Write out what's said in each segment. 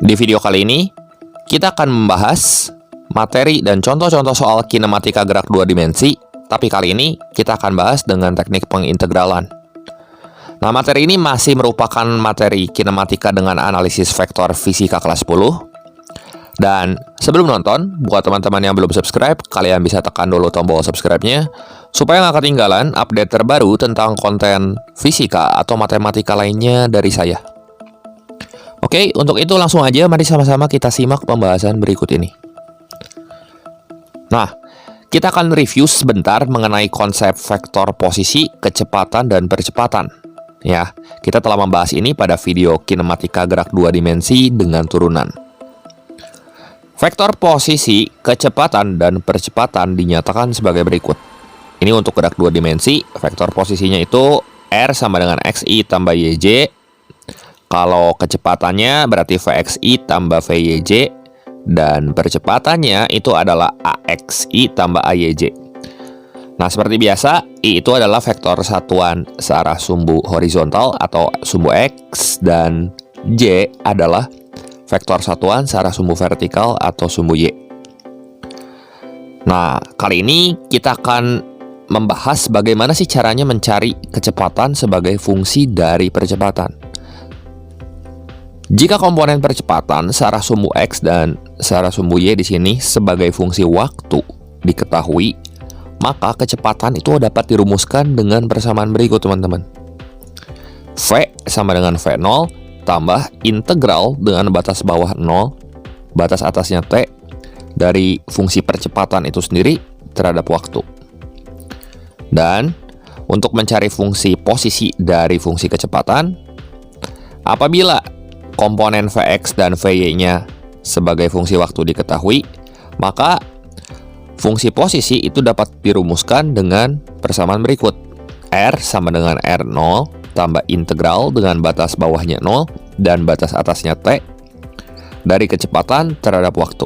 Di video kali ini, kita akan membahas materi dan contoh-contoh soal kinematika gerak dua dimensi, tapi kali ini kita akan bahas dengan teknik pengintegralan. Nah, materi ini masih merupakan materi kinematika dengan analisis vektor fisika kelas 10. Dan sebelum nonton, buat teman-teman yang belum subscribe, kalian bisa tekan dulu tombol subscribe-nya, supaya nggak ketinggalan update terbaru tentang konten fisika atau matematika lainnya dari saya. Oke, untuk itu langsung aja mari sama-sama kita simak pembahasan berikut ini. Nah, kita akan review sebentar mengenai konsep vektor posisi, kecepatan, dan percepatan. Ya, kita telah membahas ini pada video kinematika gerak dua dimensi dengan turunan. Vektor posisi, kecepatan, dan percepatan dinyatakan sebagai berikut. Ini untuk gerak dua dimensi, vektor posisinya itu R sama dengan XI tambah YJ. Kalau kecepatannya berarti VXI tambah VYJ, dan percepatannya itu adalah AXI tambah AYJ. Nah, seperti biasa, I itu adalah vektor satuan searah sumbu horizontal atau sumbu X, dan J adalah vektor satuan searah sumbu vertikal atau sumbu Y. Nah, kali ini kita akan membahas bagaimana sih caranya mencari kecepatan sebagai fungsi dari percepatan. Jika komponen percepatan searah sumbu X dan searah sumbu Y di sini sebagai fungsi waktu diketahui, maka kecepatan itu dapat dirumuskan dengan persamaan berikut, teman-teman. V sama dengan V0 tambah integral dengan batas bawah 0, batas atasnya T, dari fungsi percepatan itu sendiri terhadap waktu. Dan untuk mencari fungsi posisi dari fungsi kecepatan, apabila komponen Vx dan Vy-nya sebagai fungsi waktu diketahui, maka fungsi posisi itu dapat dirumuskan dengan persamaan berikut. R sama dengan R0 tambah integral dengan batas bawahnya 0 dan batas atasnya T dari kecepatan terhadap waktu.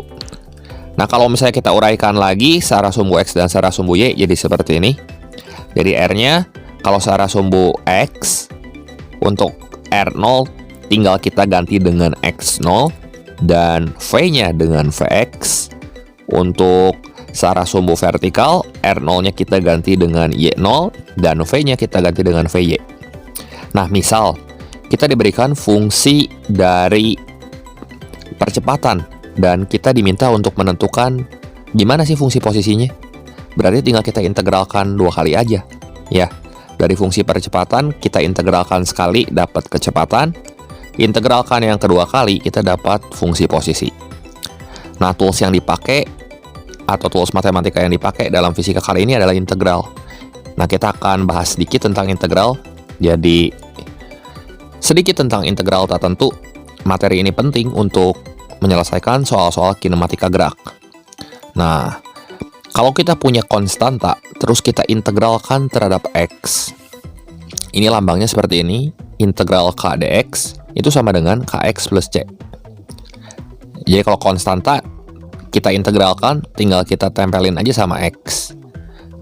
Nah, kalau misalnya kita uraikan lagi searah sumbu X dan searah sumbu Y jadi seperti ini. Jadi R-nya kalau searah sumbu X untuk R0 tinggal kita ganti dengan X0, dan V-nya dengan Vx. Untuk searah sumbu vertikal, R0-nya kita ganti dengan Y0, dan V-nya kita ganti dengan Vy. Nah, misal kita diberikan fungsi dari percepatan, dan kita diminta untuk menentukan gimana sih fungsi posisinya. Berarti tinggal kita integralkan dua kali aja. Ya, dari fungsi percepatan kita integralkan sekali dapat kecepatan, integralkan yang kedua kali kita dapat fungsi posisi. Nah, tools yang dipakai atau tools matematika yang dipakai dalam fisika kali ini adalah integral. Nah, kita akan bahas sedikit tentang integral. Jadi, sedikit tentang integral tak tentu. Materi ini penting untuk menyelesaikan soal-soal kinematika gerak. Nah, kalau kita punya konstanta, terus kita integralkan terhadap X. Ini lambangnya seperti ini, integral K dx itu sama dengan Kx plus C. Jadi kalau konstanta kita integralkan, tinggal kita tempelin aja sama X.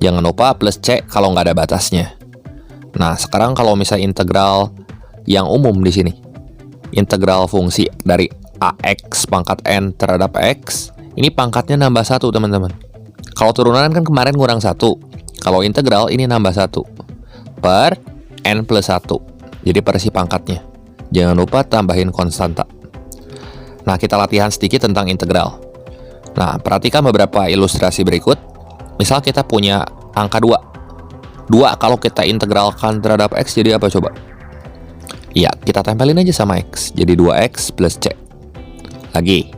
Jangan lupa plus C kalau nggak ada batasnya. Nah, sekarang kalau misalnya integral yang umum di sini, integral fungsi dari AX pangkat N terhadap X, ini pangkatnya nambah 1, teman-teman. Kalau turunan kan kemarin kurang 1. Kalau integral ini nambah 1 per N plus 1. Jadi persi pangkatnya. Jangan lupa tambahin konstanta. Nah, kita latihan sedikit tentang integral. Nah, perhatikan beberapa ilustrasi berikut. Misal kita punya angka 2. 2 kalau kita integralkan terhadap X jadi apa coba? Ya, kita tempelin aja sama X. Jadi 2X plus C. Lagi.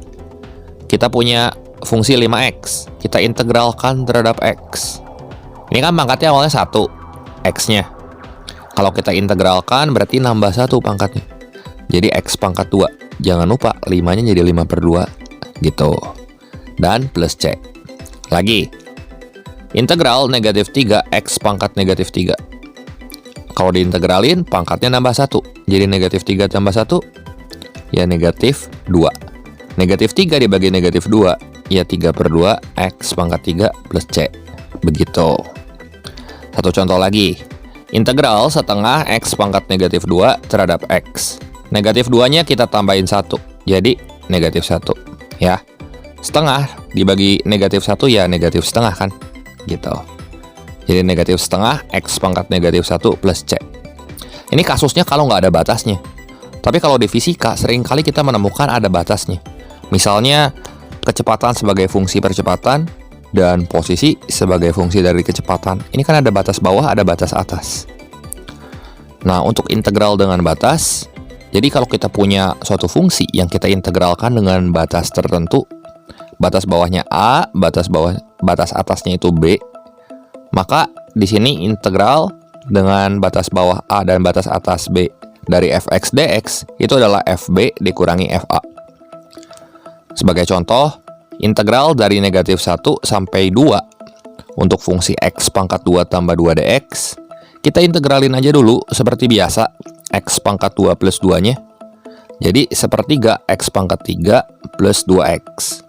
Kita punya fungsi 5X. Kita integralkan terhadap X. Ini kan pangkatnya awalnya 1. X-nya. Kalau kita integralkan berarti nambah 1 pangkatnya. Jadi X pangkat 2. Jangan lupa 5-nya jadi 5 per 2. Gitu. Dan plus C. Lagi. Integral negatif 3 X pangkat negatif 3. Kalau diintegralin pangkatnya nambah 1. Jadi negatif 3 tambah 1. Ya negatif 2. Negatif 3 dibagi negatif 2. Ya 3 per 2 X pangkat 3 plus C. Begitu. Satu contoh lagi. Integral setengah X pangkat negatif 2 terhadap X. Negatif 2-nya kita tambahin 1. Jadi negatif 1. Ya, setengah dibagi negatif 1 ya negatif setengah kan, gitu. Jadi negatif setengah X pangkat negatif 1 plus C. Ini kasusnya kalau nggak ada batasnya. Tapi kalau di fisika, seringkali kita menemukan ada batasnya. Misalnya, kecepatan sebagai fungsi percepatan, dan posisi sebagai fungsi dari kecepatan. Ini kan ada batas bawah, ada batas atas. Nah, untuk integral dengan batas, jadi kalau kita punya suatu fungsi yang kita integralkan dengan batas tertentu, batas bawahnya A, batas atasnya itu B, maka di sini integral dengan batas bawah A dan batas atas B dari fx dx itu adalah fb dikurangi fa. Sebagai contoh, integral dari negatif 1 sampai 2 untuk fungsi x pangkat 2 tambah 2 dx, kita integralin aja dulu seperti biasa, x pangkat 2 plus 2-nya. Jadi sepertiga x pangkat 3 plus 2x.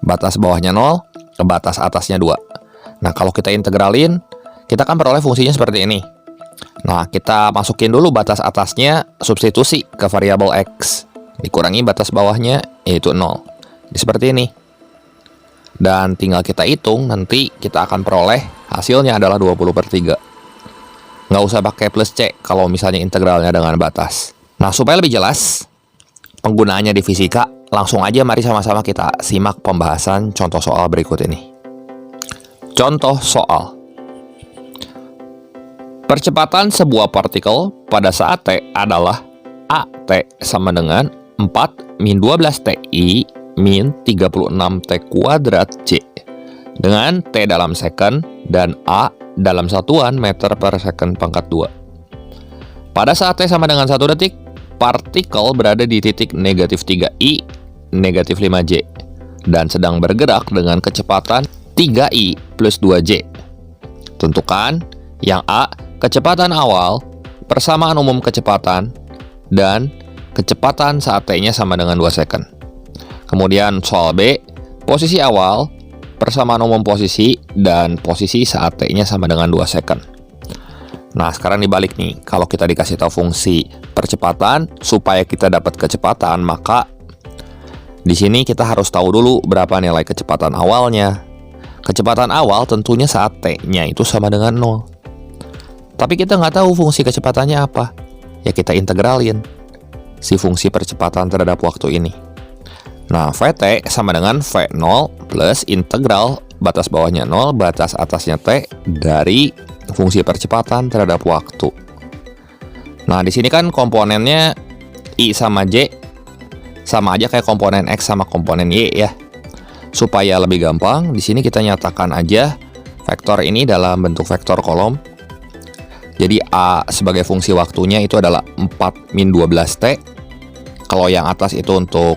Batas bawahnya 0, batas atasnya 2. Nah, kalau kita integralin, kita kan peroleh fungsinya seperti ini. Nah, kita masukin dulu batas atasnya, substitusi ke variabel x. Dikurangi batas bawahnya, yaitu 0. Jadi seperti ini. Dan tinggal kita hitung, nanti kita akan peroleh hasilnya adalah 20/3. Nggak usah pakai plus C kalau misalnya integralnya dengan batas. Nah, supaya lebih jelas penggunaannya di fisika, langsung aja mari sama-sama kita simak pembahasan contoh soal berikut ini. Contoh soal. Percepatan sebuah partikel pada saat T adalah AT sama dengan 4 min 12 TI min 36 T kuadrat C dengan T dalam second dan A dalam satuan meter per second pangkat 2. Pada saat T sama dengan 1 detik, partikel berada di titik negatif 3I, negatif 5J, dan sedang bergerak dengan kecepatan 3I plus 2J. Tentukan yang A, kecepatan awal, persamaan umum kecepatan, dan kecepatan saat T-nya sama dengan 2 second. Kemudian soal B, posisi awal, persamaan umum posisi, dan posisi saat T-nya sama dengan 2 second. Nah, sekarang dibalik nih. Kalau kita dikasih tahu fungsi percepatan, supaya kita dapat kecepatan, maka di sini kita harus tahu dulu berapa nilai kecepatan awalnya. Kecepatan awal tentunya saat T-nya itu sama dengan 0. Tapi kita nggak tahu fungsi kecepatannya apa. Ya kita integralin si fungsi percepatan terhadap waktu ini. Nah, Vt sama dengan V0 plus integral batas bawahnya 0, batas atasnya T dari fungsi percepatan terhadap waktu. Nah, di sini kan komponennya I sama J sama aja kayak komponen X sama komponen Y ya. Supaya lebih gampang, di sini kita nyatakan aja vektor ini dalam bentuk vektor kolom. Jadi A sebagai fungsi waktunya itu adalah 4 min 12T. Kalau yang atas itu untuk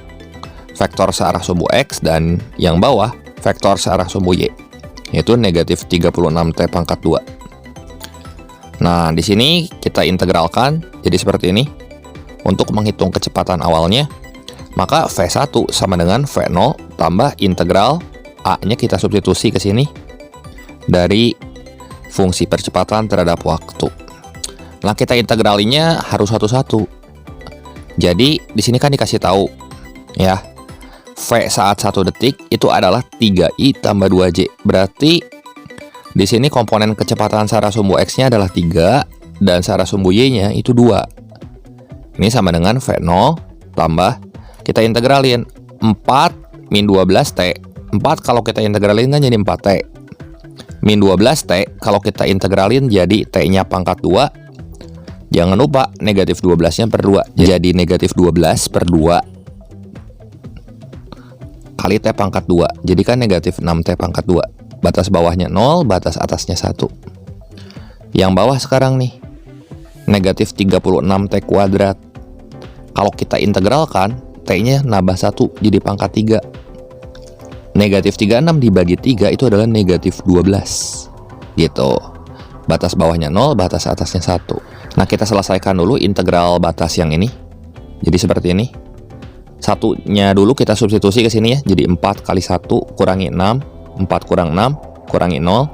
vektor searah sumbu X, dan yang bawah vektor searah sumbu Y, yaitu negatif 36T pangkat 2. Nah, di sini kita integralkan jadi seperti ini. Untuk menghitung kecepatan awalnya, maka V1 sama dengan V0 tambah integral A-nya kita substitusi ke sini dari fungsi percepatan terhadap waktu. Nah, kita integralinya harus satu-satu. Jadi, di sini kan dikasih tahu ya, V saat 1 detik itu adalah 3I tambah 2J. Berarti di sini komponen kecepatan searah sumbu X-nya adalah 3 dan searah sumbu Y-nya itu 2. Ini sama dengan V0 tambah kita integralin 4 min 12T. 4 kalau kita integralin kan jadi 4T. Min 12T kalau kita integralin jadi T-nya pangkat 2. Jangan lupa negatif 12-nya per 2. Jadi negatif 12 per 2 kali T pangkat 2. Jadi kan negatif 6T pangkat 2. Batas bawahnya 0, batas atasnya 1. Yang bawah sekarang nih, negatif 36T kuadrat. Kalau kita integralkan, T-nya nambah 1 jadi pangkat 3. Negatif 36 dibagi 3 itu adalah negatif 12. Gitu. Batas bawahnya 0, batas atasnya 1. Nah, kita selesaikan dulu integral batas yang ini. Jadi seperti ini. Satunya dulu kita substitusi ke sini ya. Jadi 4 kali 1 kurangi 6. 4 kurang 6 kurangi 0.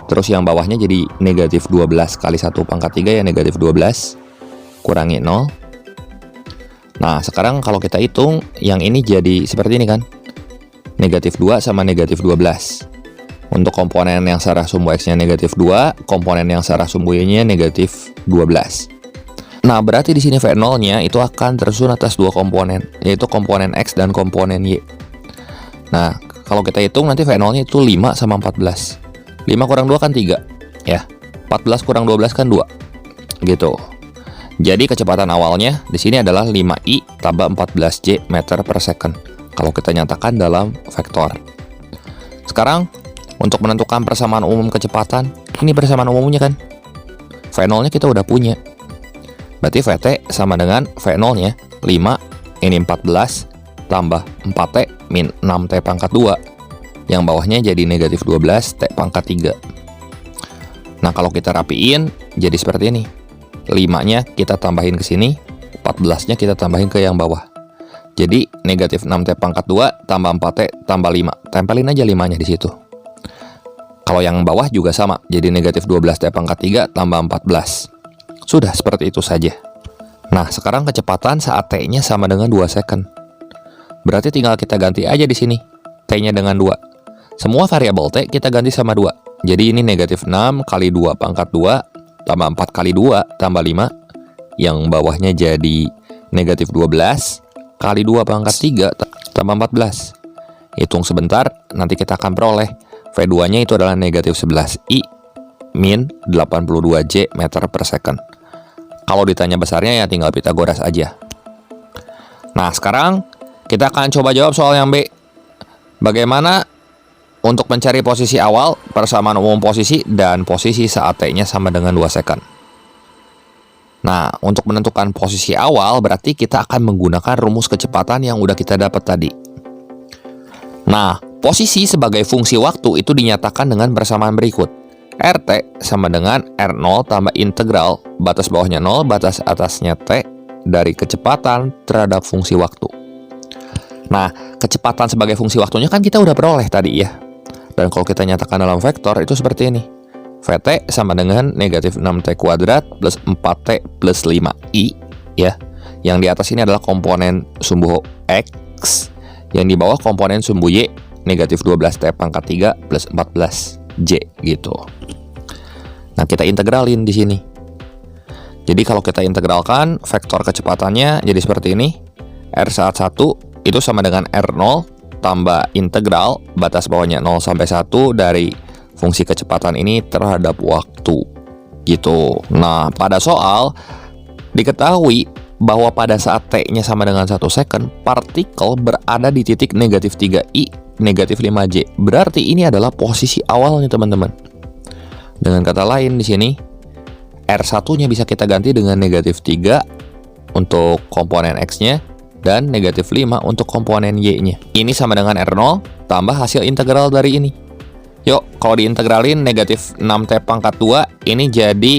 Terus yang bawahnya jadi negatif 12 kali 1 pangkat 3 ya, negatif 12 kurangi 0. Nah, sekarang kalau kita hitung, yang ini jadi seperti ini kan. Negatif 2 sama negatif 12. Untuk komponen yang searah sumbu X-nya negatif 2, komponen yang searah sumbu Y-nya negatif 12. Nah, berarti di sini V0-nya itu akan tersusun atas dua komponen, yaitu komponen X dan komponen Y. Nah, kalau kita hitung nanti V0-nya itu 5 sama 14. 5 kurang 2 kan 3, ya. 14 kurang 12 kan 2. Gitu. Jadi kecepatan awalnya di sini adalah 5i tambah 14j meter per second kalau kita nyatakan dalam vektor. Sekarang untuk menentukan persamaan umum kecepatan, ini persamaan umumnya kan. V0-nya kita udah punya. Berarti Vt sama dengan V0-nya 5 ini 14 tambah 4t min 6t pangkat 2. Yang bawahnya jadi negatif 12t pangkat 3. Nah, kalau kita rapiin jadi seperti ini. 5-nya kita tambahin ke sini, 14-nya kita tambahin ke yang bawah. Jadi negatif 6t pangkat 2 tambah 4t tambah 5. Tempelin aja 5-nya di situ. Kalau yang bawah juga sama, jadi negatif 12t pangkat 3 tambah 14. Sudah seperti itu saja. Nah, sekarang kecepatan saat t-nya sama dengan 2 second. Berarti tinggal kita ganti aja di sini, t-nya dengan 2. Semua variabel t kita ganti sama 2. Jadi ini negatif 6 kali 2 pangkat 2 tambah 4 kali 2 tambah 5. Yang bawahnya jadi negatif 12 kali 2 pangkat 3 tambah 14. Hitung sebentar, nanti kita akan peroleh V2-nya itu adalah negatif 11i min 82j meter per second. Kalau ditanya besarnya ya tinggal Pitagoras aja. Nah, sekarang kita akan coba jawab soal yang B. Bagaimana untuk mencari posisi awal, persamaan umum posisi, dan posisi saat t-nya sama dengan 2 second. Nah, untuk menentukan posisi awal berarti kita akan menggunakan rumus kecepatan yang udah kita dapat tadi. Nah, posisi sebagai fungsi waktu itu dinyatakan dengan persamaan berikut. RT sama dengan R0 tambah integral batas bawahnya 0, batas atasnya t dari kecepatan terhadap fungsi waktu. Nah, kecepatan sebagai fungsi waktunya kan kita udah peroleh tadi ya. Dan kalau kita nyatakan dalam vektor itu seperti ini. Vt sama dengan negatif 6t kuadrat plus 4t plus 5i ya. Yang di atas ini adalah komponen sumbu X, yang di bawah komponen sumbu Y negatif 12t pangkat 3 plus 14j gitu. Nah, kita integralin di sini. Jadi kalau kita integralkan vektor kecepatannya jadi seperti ini. R saat 1 itu sama dengan R0 tambah integral batas bawahnya 0 sampai 1 dari fungsi kecepatan ini terhadap waktu gitu. Nah, pada soal diketahui bahwa pada saat t-nya sama dengan 1 second, partikel berada di titik negatif 3i negatif 5j. Berarti ini adalah posisi awalnya, teman-teman. Dengan kata lain di sini R1-nya bisa kita ganti dengan negatif 3 untuk komponen X-nya dan negatif 5 untuk komponen Y-nya. Ini sama dengan R0 tambah hasil integral dari ini. Yuk, kalau diintegralin negatif 6t pangkat 2, ini jadi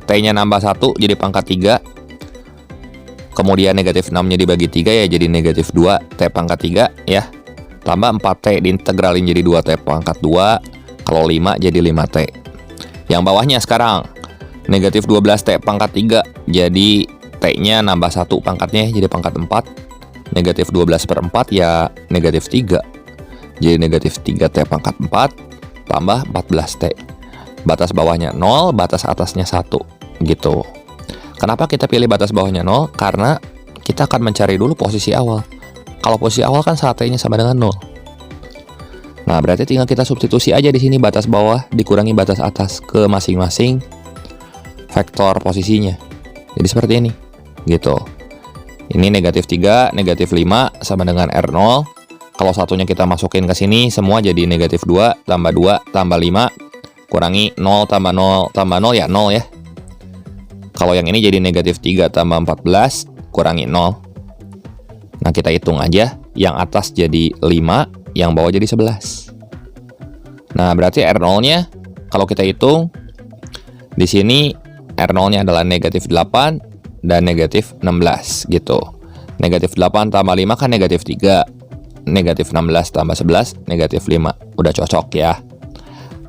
t-nya nambah 1 jadi pangkat 3. Kemudian negatif 6-nya dibagi 3 ya jadi negatif 2t pangkat 3 ya. Tambah 4t diintegralin jadi 2t pangkat 2. Kalau 5 jadi 5t. Yang bawahnya sekarang negatif 12t pangkat 3, jadi t-nya nambah 1 pangkatnya jadi pangkat 4. Negatif 12 per 4 ya negatif 3. Jadi negatif 3t pangkat 4 tambah 14t. Batas bawahnya 0, batas atasnya 1 gitu. Kenapa kita pilih batas bawahnya 0? Karena kita akan mencari dulu posisi awal. Kalau posisi awal kan saat t-nya sama dengan 0. Nah, berarti tinggal kita substitusi aja di sini batas bawah dikurangi batas atas ke masing-masing vektor posisinya. Jadi seperti ini gitu. Ini negatif 3, negatif 5 sama dengan R0. Kalau satunya kita masukin ke sini, semua jadi negatif 2 tambah 2 tambah 5 kurangi 0 tambah 0 tambah 0 ya 0 ya. Kalau yang ini jadi negatif 3 tambah 14 kurangi 0. Nah, kita hitung aja. Yang atas jadi 5, yang bawah jadi 11. Nah, berarti R0-nya kalau kita hitung di sini R0-nya adalah negatif 8 dan negatif 16 gitu. Negatif 8 tambah 5 kan negatif 3. Negatif 16 tambah 11 negatif 5. Udah cocok ya.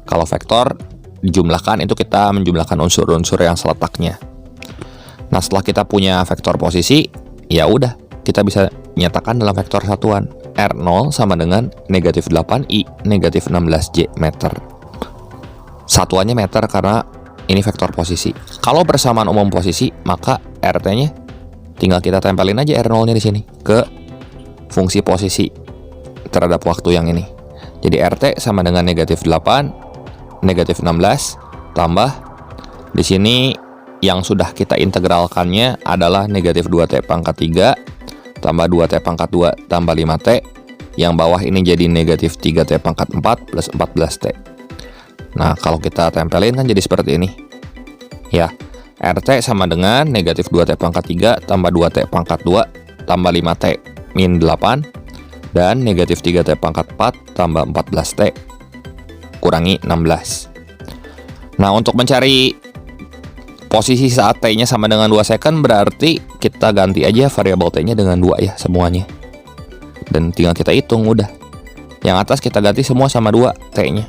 Kalau vektor dijumlahkan itu kita menjumlahkan unsur-unsur yang seletaknya. Nah, setelah kita punya vektor posisi, ya udah kita bisa nyatakan dalam vektor satuan. R0 sama dengan negatif 8I negatif 16J meter. Satuannya meter karena ini vektor posisi. Kalau persamaan umum posisi, maka RT-nya tinggal kita tempelin aja R0-nya di sini ke fungsi posisi terhadap waktu yang ini. Jadi RT sama dengan negatif 8, negatif 16, tambah di sini yang sudah kita integralkannya adalah negatif 2T pangkat 3, tambah 2T pangkat 2, tambah 5T. Yang bawah ini jadi negatif 3T pangkat 4 plus 14T. Nah, kalau kita tempelin kan jadi seperti ini. Ya, RT sama dengan negatif 2T pangkat 3 tambah 2T pangkat 2 tambah 5T min 8 dan negatif 3T pangkat 4 tambah 14T kurangi 16. Nah, untuk mencari posisi saat T-nya sama dengan 2 second berarti kita ganti aja variabel T-nya dengan 2 ya semuanya. Dan tinggal kita hitung udah. Yang atas kita ganti semua sama 2 T-nya.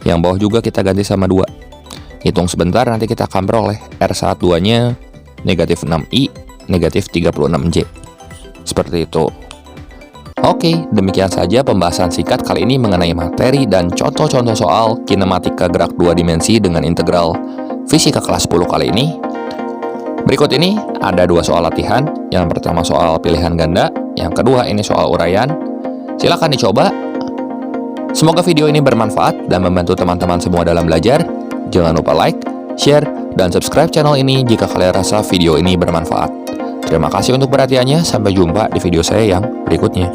Yang bawah juga kita ganti sama 2. Hitung sebentar nanti kita akan peroleh R12-nya negatif 6I negatif 36J. Seperti itu. Oke, demikian saja pembahasan singkat kali ini mengenai materi dan contoh-contoh soal kinematika gerak 2 dimensi dengan integral fisika kelas 10 kali ini. Berikut ini ada 2 soal latihan. Yang pertama soal pilihan ganda, yang kedua ini soal uraian. Silahkan dicoba. Semoga video ini bermanfaat dan membantu teman-teman semua dalam belajar. Jangan lupa like, share, dan subscribe channel ini jika kalian rasa video ini bermanfaat. Terima kasih untuk perhatiannya. Sampai jumpa di video saya yang berikutnya.